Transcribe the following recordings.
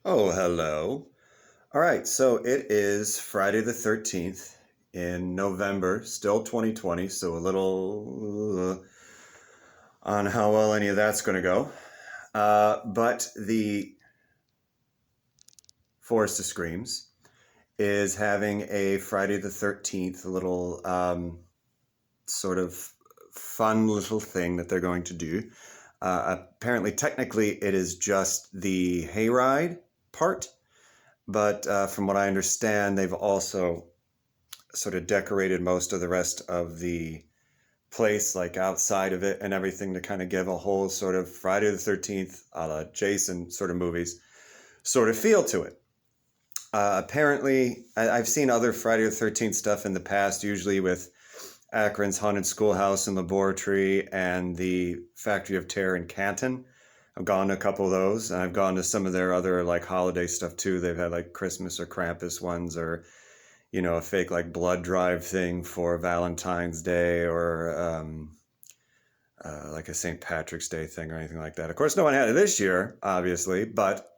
Oh, hello. All right, so it is Friday the 13th in November, still 2020, so a little on how well any of that's going to go. But the Forest of Screams is having a Friday the 13th little sort of fun little thing that they're going to do. Apparently, technically, it is just the hayride part. But from what I understand, they've also sort of decorated most of the rest of the place, like outside of it and everything, to kind of give a whole sort of Friday the 13th, a la Jason sort of movies, sort of feel to it. Apparently, I've seen other Friday the 13th stuff in the past, usually with Akron's Haunted Schoolhouse and Laboratory and the Factory of Terror in Canton. I've gone to a couple of those, and I've gone to some of their other like holiday stuff too. They've had like Christmas or Krampus ones, or a fake like blood drive thing for Valentine's Day, or like a St. Patrick's Day thing or anything like that. Of course, no one had it this year, obviously, but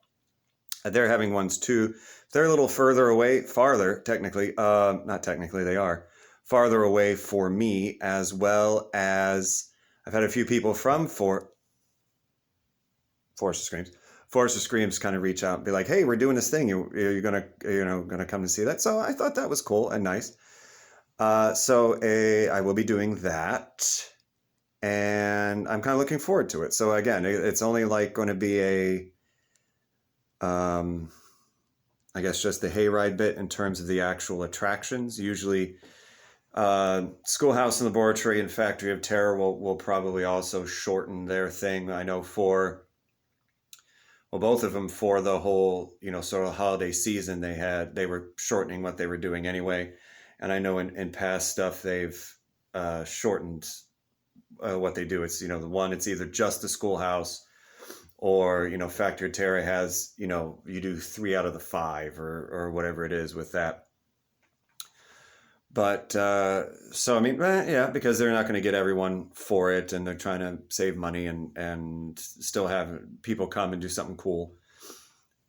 they're having ones too. They're a little further away, farther, technically. Not technically, they are farther away for me, as well as I've had a few people from Forest of Screams. Forest of Screams kind of reach out and be like, "Hey, we're doing this thing. You're gonna come to see that." So I thought that was cool and nice. I will be doing that, and I'm kind of looking forward to it. So again, it's only like going to be I guess just the hayride bit in terms of the actual attractions. Usually, Schoolhouse and Laboratory and Factory of Terror will probably also shorten their thing. I know both of them, for the whole, sort of holiday season, they were shortening what they were doing anyway. And I know in past stuff, they've shortened what they do. It's, it's either just the Schoolhouse, or, Factory of Terror has, you do 3 out of the 5 or whatever it is with that. But so I mean, yeah, because they're not going to get everyone for it, and they're trying to save money and still have people come and do something cool.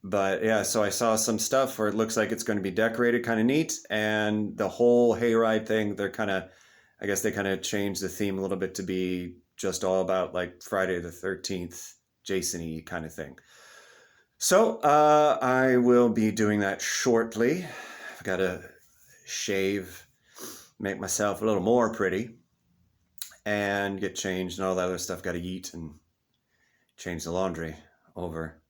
But yeah, so I saw some stuff where it looks like it's going to be decorated kind of neat, and the whole hayride thing, I guess they kind of changed the theme a little bit to be just all about like Friday the 13th, Jason-y kind of thing. So I will be doing that shortly. I've got to shave, make myself a little more pretty, and get changed and all that other stuff. Got to eat and change the laundry over.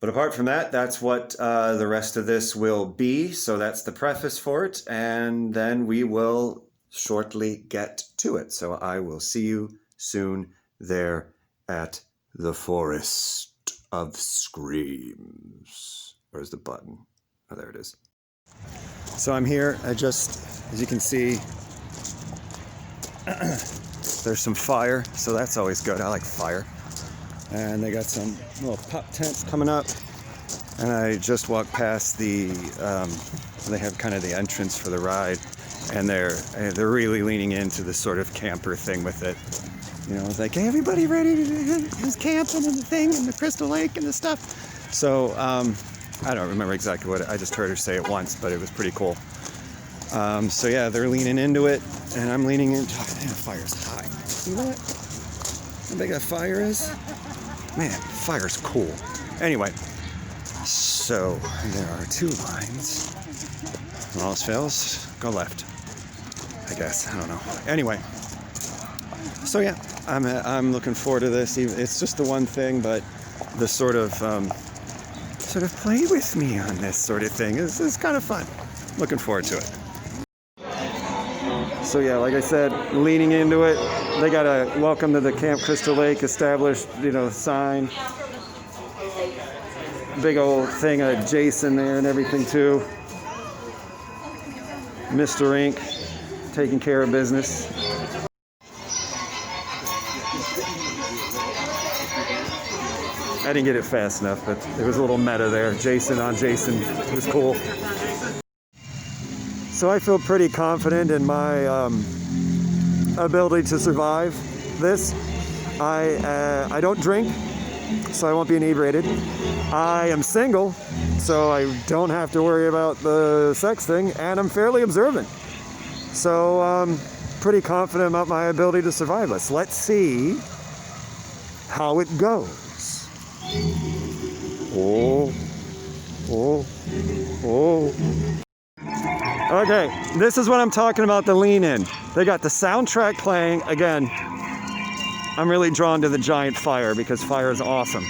But apart from that, that's what the rest of this will be. So that's the preface for it, and then we will shortly get to it. So I will see you soon there at the Forest of Screams. Where's the button? Oh, there it is. So I'm here. As you can see, there's some fire, so that's always good. I like fire. And they got some little pup tents coming up. And I just walked past they have kind of the entrance for the ride, and they're really leaning into the sort of camper thing with it. It's like, hey, everybody ready who's camping and the thing and the Crystal Lake and the stuff. So I don't remember exactly I just heard her say it once, but it was pretty cool. So yeah, they're leaning into it, and I'm leaning into it. Man, the fire's high. See that? How big that fire is? Man, fire's cool. Anyway, so there are 2 lines. When all else fails, go left, I guess. I don't know. Anyway, so yeah, I'm looking forward to this. It's just the one thing, but the sort of play with me on this sort of thing is kind of fun. Looking forward to it. So yeah, like I said, leaning into it. They got a welcome to the Camp Crystal Lake established, sign. Big old thing of Jason there and everything too. Mr. Ink taking care of business. I didn't get it fast enough, but there was a little meta there. Jason on Jason. It was cool. So I feel pretty confident in my ability to survive this. I don't drink, so I won't be inebriated. I am single, so I don't have to worry about the sex thing, and I'm fairly observant. So I'm pretty confident about my ability to survive this. Let's see how it goes. Oh, oh, oh. Okay, this is what I'm talking about, the lean in. They got the soundtrack playing. Again, I'm really drawn to the giant fire because fire is awesome.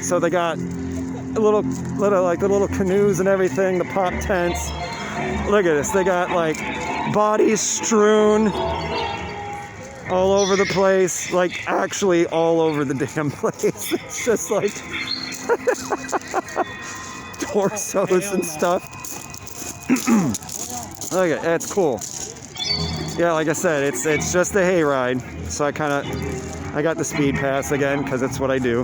So they got a little like the little canoes and everything, the pop tents. Look at this, they got like bodies strewn all over the place, like actually all over the damn place. It's just like torsos and stuff. Look at that's cool. Yeah, like I said, it's just a hayride. So I got the speed pass again because it's what I do.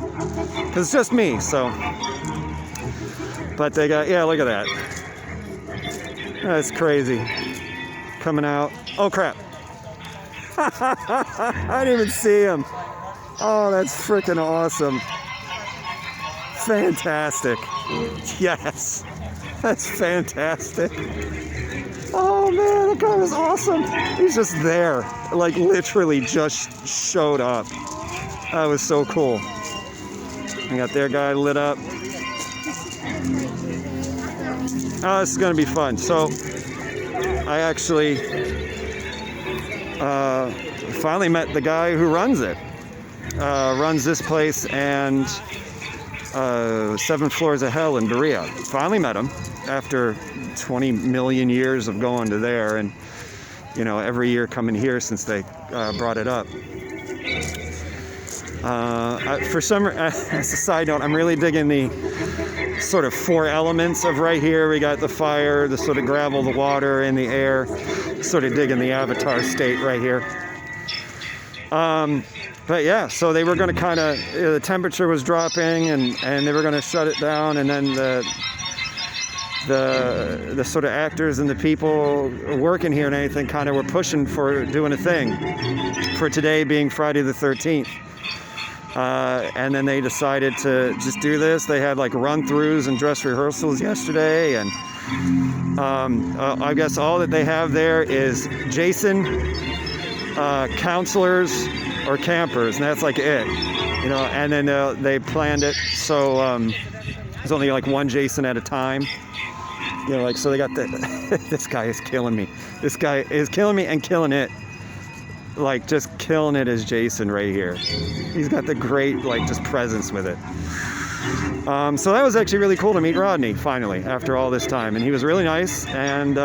Because it's just me, so. But they got, yeah, look at that. That's crazy. Coming out. Oh crap. I didn't even see him. Oh, that's freaking awesome. Fantastic. Yes. That's fantastic. Oh man, that guy was awesome. He's just there. Like literally just showed up. That was so cool. I got their guy lit up. Oh, this is gonna be fun. So I actually finally met the guy who runs it. Runs this place and 7 Floors of Hell in Berea. Finally met him after 20 million years of going to there, and you know, every year coming here since they brought it up. For some, as a side note, I'm really digging the sort of 4 elements of right here. We got the fire, the sort of gravel, the water, and the air. Sort of digging the Avatar state right here. But yeah, so they were going to kind of, the temperature was dropping, and they were going to shut it down, and then the sort of actors and the people working here and anything kind of were pushing for doing a thing for today being Friday the 13th. And then they decided to just do this. They had like run-throughs and dress rehearsals yesterday, and I guess all that they have there is Jason, counselors, or campers, and that's like it, you know. And then they planned it so there's only like one Jason at a time, you know, like, so they got the this guy is killing me. This guy is killing me and killing it, like just killing it as Jason right here. He's got the great like just presence with it. So that was actually really cool to meet Rodney finally after all this time, and he was really nice. And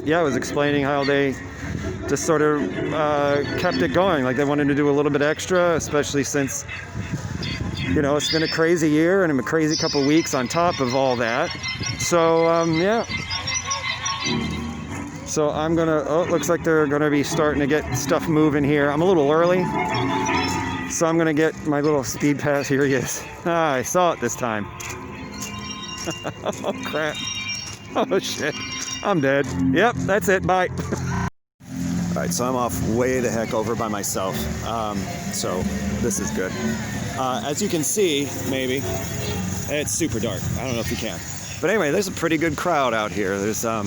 yeah, I was explaining how they just sort of kept it going. Like they wanted to do a little bit extra, especially since, you know, it's been a crazy year and a crazy couple weeks on top of all that. So yeah. So I'm gonna, oh, it looks like they're gonna be starting to get stuff moving here. I'm a little early, so I'm gonna get my little speed pass. Here he is. Ah, I saw it this time. Oh crap. Oh shit. I'm dead. Yep, that's it, bye. Alright, so I'm off way the heck over by myself, so this is good. As you can see, maybe, it's super dark. I don't know if you can. But anyway, there's a pretty good crowd out here. There's a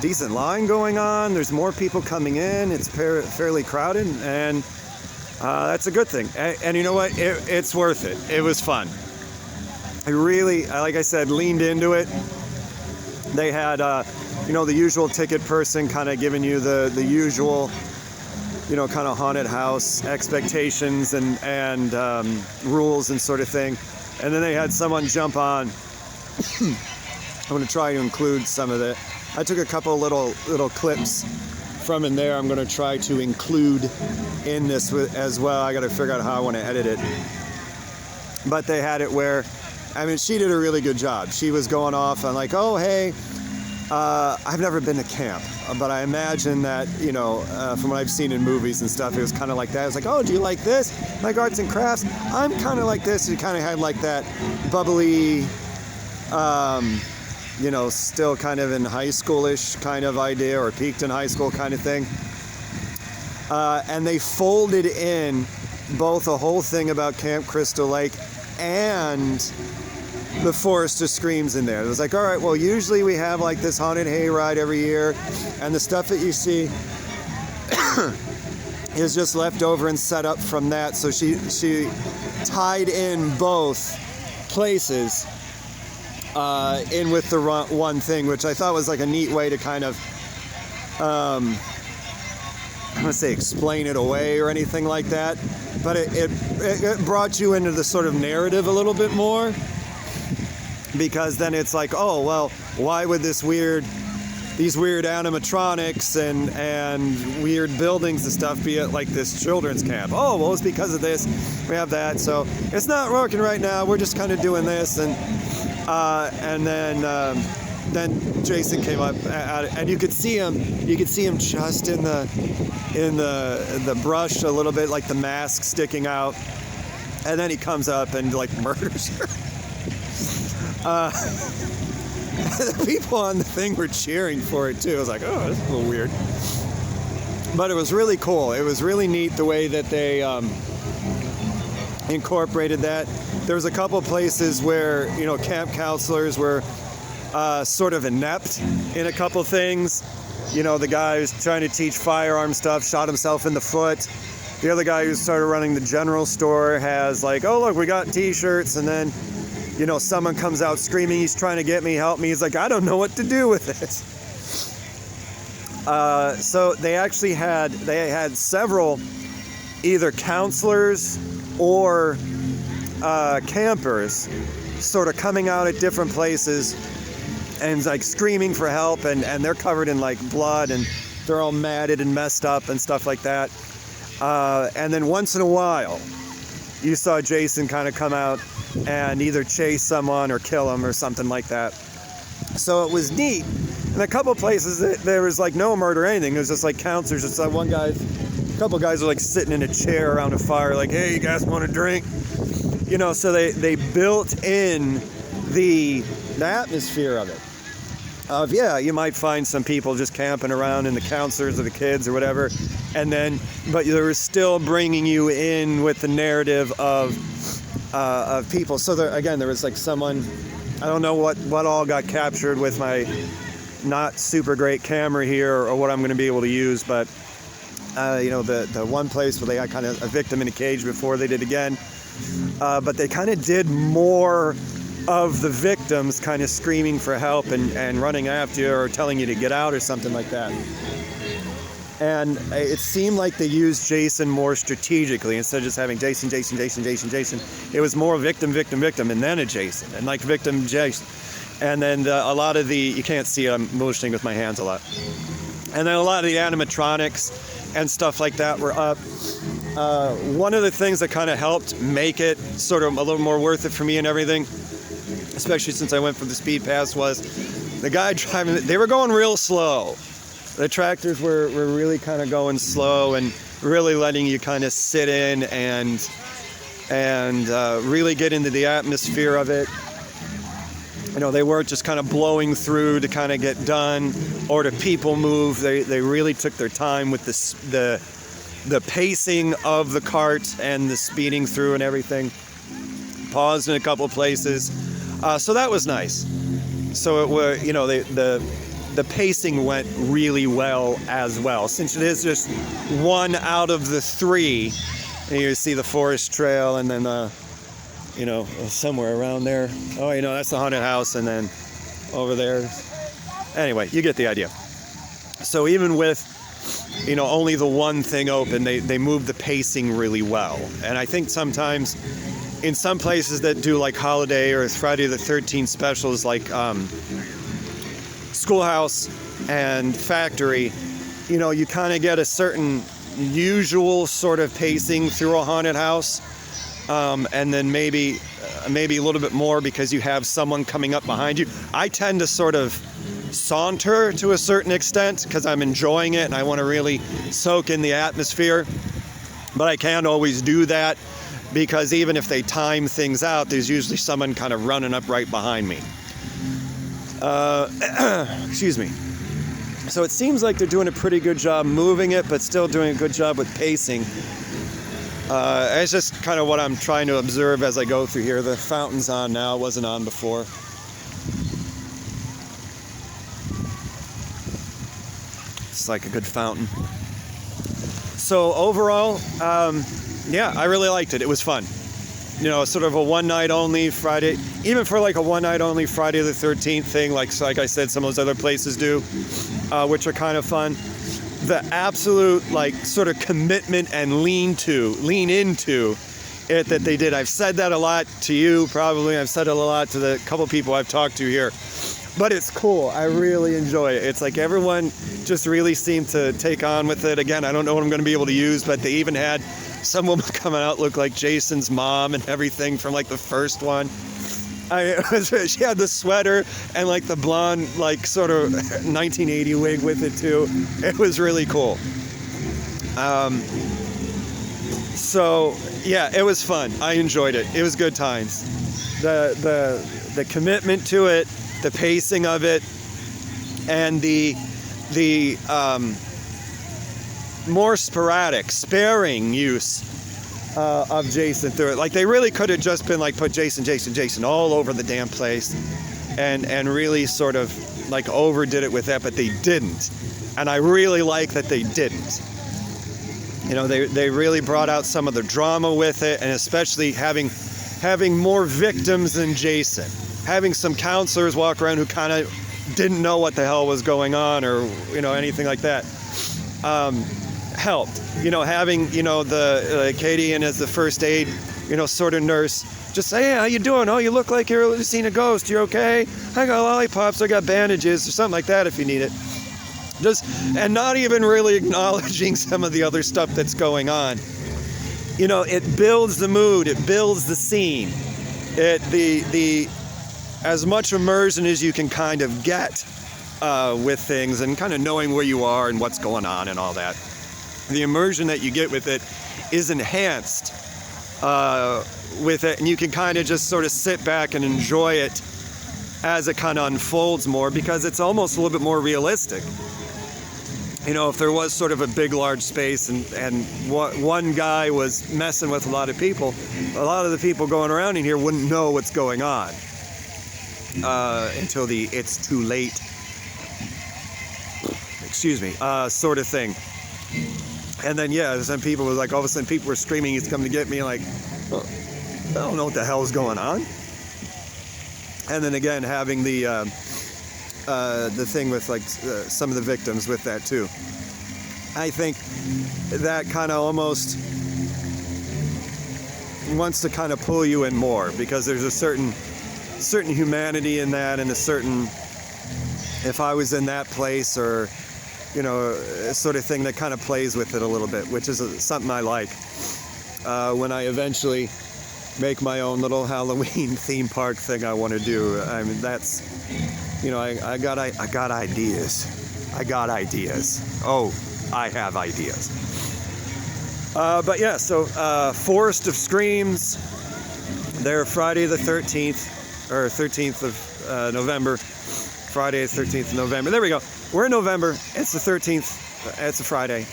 decent line going on. There's more people coming in. It's fairly crowded, and that's a good thing. And you know what? It's worth it. It was fun. I really, like I said, leaned into it. They had, you know, the usual ticket person kind of giving you the usual, you know, kind of haunted house expectations and rules and sort of thing. And then they had someone jump on. I'm going to try to include some of it. I took a couple little clips from in there. I'm going to try to include in this as well. I got to figure out how I want to edit it. But they had it where, I mean, she did a really good job. She was going off on like, oh, hey, I've never been to camp, but I imagine that, you know, from what I've seen in movies and stuff, it was kind of like that. It was like, oh, do you like this? Like arts and crafts? I'm kind of like this. It kind of had like that bubbly, you know, still kind of in high schoolish kind of idea, or peaked in high school kind of thing. And they folded in both a whole thing about Camp Crystal Lake and the Forest of Screams in there. It was like, all right, well, usually we have like this haunted hayride every year, and the stuff that you see is just left over and set up from that. So she tied in both places in with the one thing, which I thought was like a neat way to kind of I don't want to say explain it away or anything like that, but it brought you into the sort of narrative a little bit more, because then it's like, oh, well, why would these weird animatronics and weird buildings and stuff be at like this children's camp? Oh, well, it's because of this. We have that, so it's not working right now. We're just kind of doing this, and then Jason came up, and you could see him just in the brush a little bit, like the mask sticking out, and then he comes up and like murders her. The people on the thing were cheering for it too. I was like, oh, this is a little weird, but it was really cool. It was really neat the way that they incorporated that. There was a couple places where, you know, camp counselors were sort of inept in a couple things. You know, the guy who's trying to teach firearm stuff shot himself in the foot. The other guy who started running the general store has like, oh, look, we got t-shirts, and then, you know, someone comes out screaming, he's trying to get me, help me. He's like, I don't know what to do with it. So they actually had several either counselors or campers sort of coming out at different places and like screaming for help, and they're covered in like blood, and they're all matted and messed up and stuff like that. And then once in a while, you saw Jason kind of come out and either chase someone or kill him or something like that. So it was neat. In a couple places, there was like no murder or anything. It was just like counselors. Just like a couple guys were like sitting in a chair around a fire, like, hey, you guys want a drink? You know, so they built in the atmosphere of it. Yeah, you might find some people just camping around, and the counselors or the kids or whatever, but they were still bringing you in with the narrative of people. So there was like someone, I don't know what all got captured with my not super great camera here, or what I'm going to be able to use, but you know, the one place where they had kind of a victim in a cage before they did again, but they kind of did more of the victims kind of screaming for help and running after you or telling you to get out or something like that. And it seemed like they used Jason more strategically instead of just having Jason. It was more victim, and then a Jason, and like victim, Jason. And then a lot of you can't see it, I'm motioning with my hands a lot. And then a lot of the animatronics and stuff like that were up. One of the things that kind of helped make it sort of a little more worth it for me and everything, especially since I went for the speed pass, was the guy driving, they were going real slow. The tractors were really kind of going slow and really letting you kind of sit in and really get into the atmosphere of it. You know, they weren't just kind of blowing through to kind of get done or to people move. They really took their time with the pacing of the cart and the speeding through and everything. Paused in a couple of places. So that was nice. So it were, you know, the pacing went really well as well. Since it is just one out of the three, and you see the forest trail, and then you know, somewhere around there. Oh, you know, that's the haunted house, and then over there. Anyway, you get the idea. So even with, you know, only the one thing open, they move the pacing really well. And I think sometimes in some places that do like holiday or Friday the 13th specials, like Schoolhouse and Factory, you know, you kind of get a certain usual sort of pacing through a haunted house. And then maybe a little bit more because you have someone coming up behind you. I tend to sort of saunter to a certain extent because I'm enjoying it and I want to really soak in the atmosphere. But I can't always do that because even if they time things out, there's usually someone kind of running up right behind me. Excuse me. So it seems like they're doing a pretty good job moving it, but still doing a good job with pacing. It's just kind of what I'm trying to observe as I go through here. The fountain's on now, it wasn't on before. It's like a good fountain. So overall, yeah, I really liked it. It was fun. You know, sort of a one night only Friday, even for like a one night only Friday the 13th thing, like I said, some of those other places do, which are kind of fun. The absolute like sort of commitment and lean into it that they did. I've said that a lot to you, probably. I've said it a lot to the couple people I've talked to here. But it's cool. I really enjoy it. It's like everyone just really seemed to take on with it. Again, I don't know what I'm going to be able to use, but they even had some woman coming out look like Jason's mom and everything from like the first one. She had the sweater and like the blonde, like sort of 1980 wig with it too. It was really cool. So yeah, it was fun. I enjoyed it. It was good times. The commitment to it, the pacing of it, and the more sporadic, sparing use of Jason through it. Like they really could have just been like put Jason all over the damn place and really sort of like overdid it with that, but they didn't. And I really like that they didn't. You know, they really brought out some of the drama with it, and especially having more victims than Jason. Having some counselors walk around who kind of didn't know what the hell was going on or, you know, anything like that. Helped. You know, having, you know, the Katie and as the first aid, you know, sort of nurse, just say, hey, how you doing? Oh, you look like you're seeing a ghost. You okay? I got lollipops. I got bandages or something like that if you need it. Just, and not even really acknowledging some of the other stuff that's going on. You know, it builds the mood. It builds the scene. The as much immersion as you can kind of get with things and kind of knowing where you are and what's going on and all that. The immersion that you get with it is enhanced with it, and you can kind of just sort of sit back and enjoy it as it kind of unfolds more, because it's almost a little bit more realistic. You know, if there was sort of a big, large space and one guy was messing with a lot of people, a lot of the people going around in here wouldn't know what's going on until the it's too late, excuse me, sort of thing. And then, yeah, some people was like, all of a sudden people were screaming, he's coming to get me, like, well, I don't know what the hell's going on. And then again, having the thing with like some of the victims with that too. I think that kind of almost wants to kind of pull you in more, because there's a certain humanity in that, and a certain, if I was in that place, or you know, sort of thing that kind of plays with it a little bit, which is something I like. When I eventually make my own little Halloween theme park thing I want to do, I mean, that's, you know, I got ideas. I got ideas. Oh, I have ideas. But yeah, so Forest of Screams, they're Friday the 13th, or 13th of November. Friday the 13th of November. There we go. We're in November. It's the 13th. It's a Friday.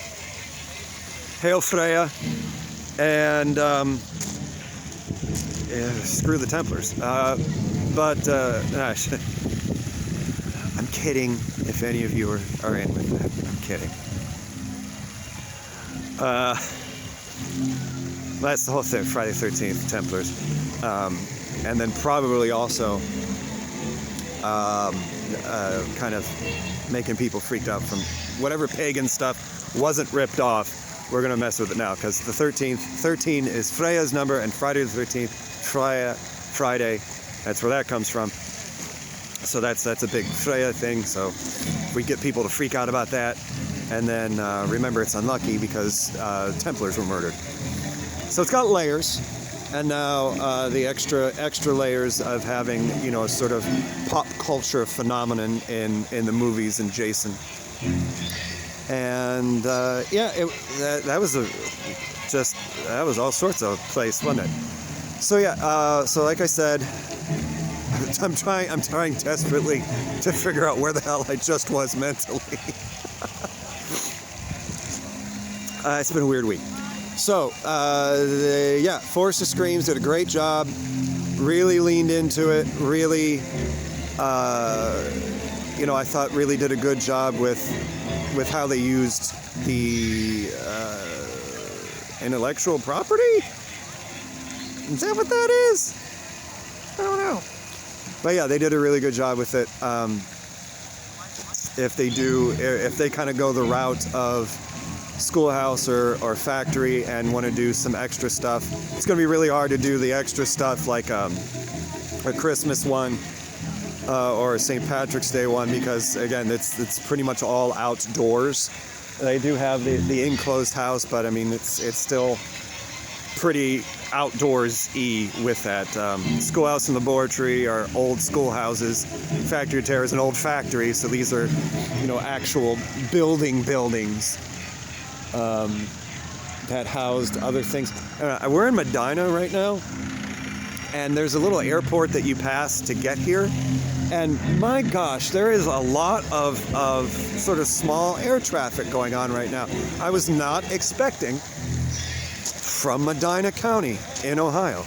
Hail Freya. And yeah, screw the Templars. But I'm kidding, if any of you are in with that. I'm kidding. That's the whole thing, Friday the 13th, Templars. And then probably also kind of making people freaked out from whatever pagan stuff wasn't ripped off. We're going to mess with it now, because the 13th, 13 is Freya's number, and Friday the 13th, Friday, that's where that comes from. So that's a big Freya thing, so we get people to freak out about that. And then remember, it's unlucky because Templars were murdered. So it's got layers, and now the extra layers of having, you know, a sort of pop culture phenomenon in the movies and Jason. And yeah, that was all sorts of place, wasn't it? So yeah, so like I said, I'm trying desperately to figure out where the hell I just was mentally. It's been a weird week. So, yeah, Forest of Screams did a great job. Really leaned into it. Really, I thought really did a good job with how they used the intellectual property. Is that what that is? I don't know. But yeah, they did a really good job with it. If they kind of go the route of schoolhouse or factory and want to do some extra stuff, it's going to be really hard to do the extra stuff like a Christmas one or a St. Patrick's Day one, because again, it's pretty much all outdoors. They do have the enclosed house, but I mean it's still pretty outdoorsy with that. Schoolhouse and laboratory are old schoolhouses. Factory Terror is an old factory, so these are actual buildings that housed other things. We're in Medina right now, and there's a little airport that you pass to get here, and my gosh, there is a lot of sort of small air traffic going on right now. I was not expecting from Medina County in Ohio,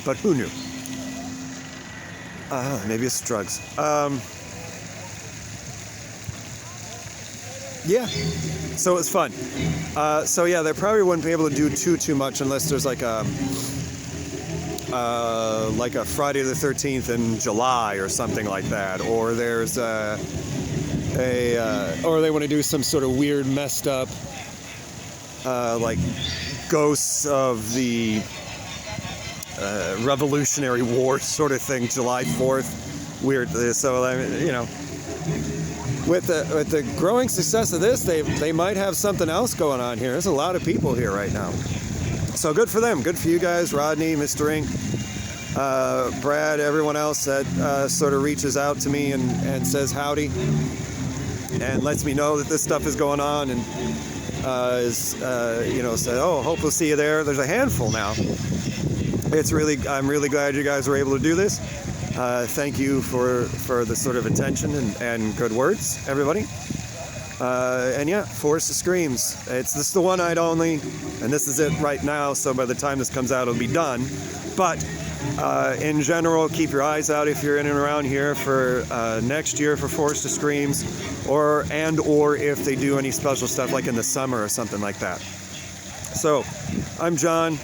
but who knew? Maybe it's drugs. Yeah, so it was fun. So yeah, they probably wouldn't be able to do too much unless there's like a Friday the 13th in July or something like that, or there's or they want to do some sort of weird, messed up, like ghosts of the Revolutionary War sort of thing, July 4th, weird. So with the growing success of this, they might have something else going on here. There's a lot of people here right now. So good for them. Good for you guys, Rodney, Mr. Ink, Brad, everyone else that sort of reaches out to me and says howdy and lets me know that this stuff is going on, and say, oh, hope we'll see you there. There's a handful now. I'm really glad you guys were able to do this. Thank you for the sort of attention and good words, everybody. And yeah, Forest of Screams. This is the one-eyed only, and this is it right now, so by the time this comes out, it'll be done. But in general, keep your eyes out if you're in and around here for next year for Forest of Screams, or if they do any special stuff like in the summer or something like that. So, I'm John,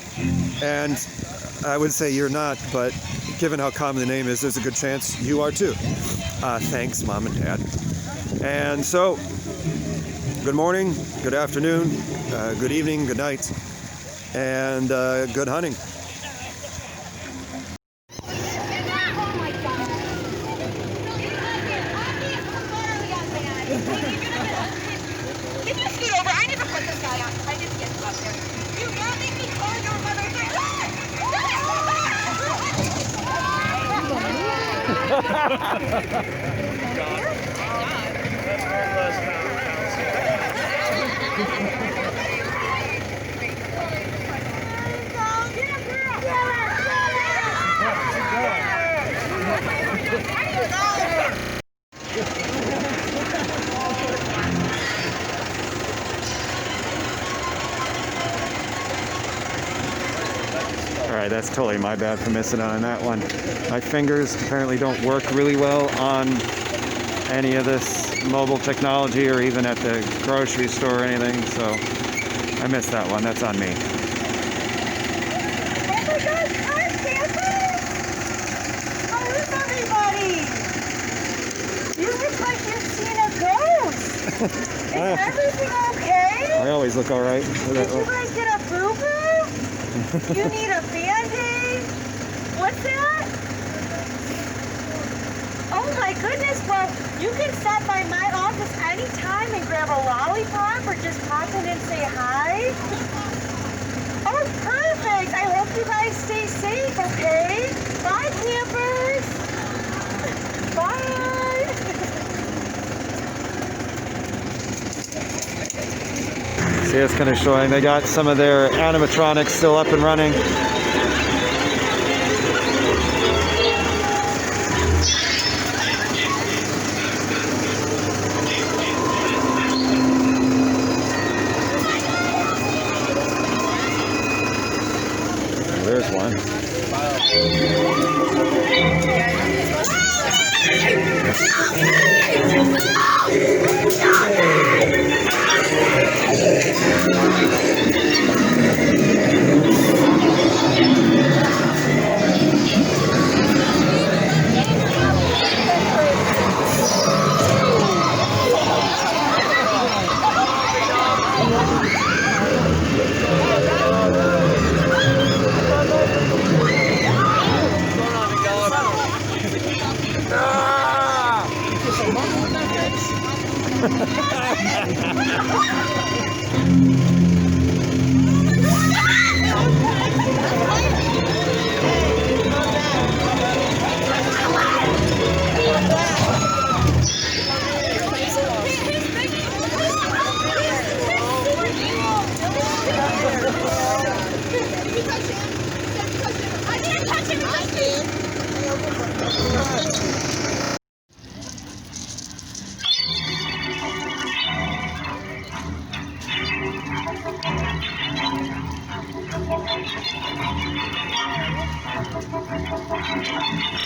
and I would say you're not, but given how common the name is, there's a good chance you are too. Thanks, Mom and Dad. And so, good morning, good afternoon, good evening, good night, and good hunting. Can you scoot over? I never put this guy on. I didn't get you up there. You not make me call your mother. Alright, that's totally my bad for missing out on that one. My fingers apparently don't work really well on any of this mobile technology or even at the grocery store or anything, so I missed that one. That's on me. Oh my gosh, hi, Santa! How's everybody? You look like you've seen a ghost. Is everything okay? I always look alright. Did you guys get a boo-boo? You need a Band-Aid? What's that? Oh my goodness, well, you can stop by my office anytime and grab a lollipop or just pop in and say hi. Oh, perfect. I hope you guys stay safe, okay? Bye, campers. Bye. See, it's kind of showing they got some of their animatronics still up and running. I didn't touch him. I did.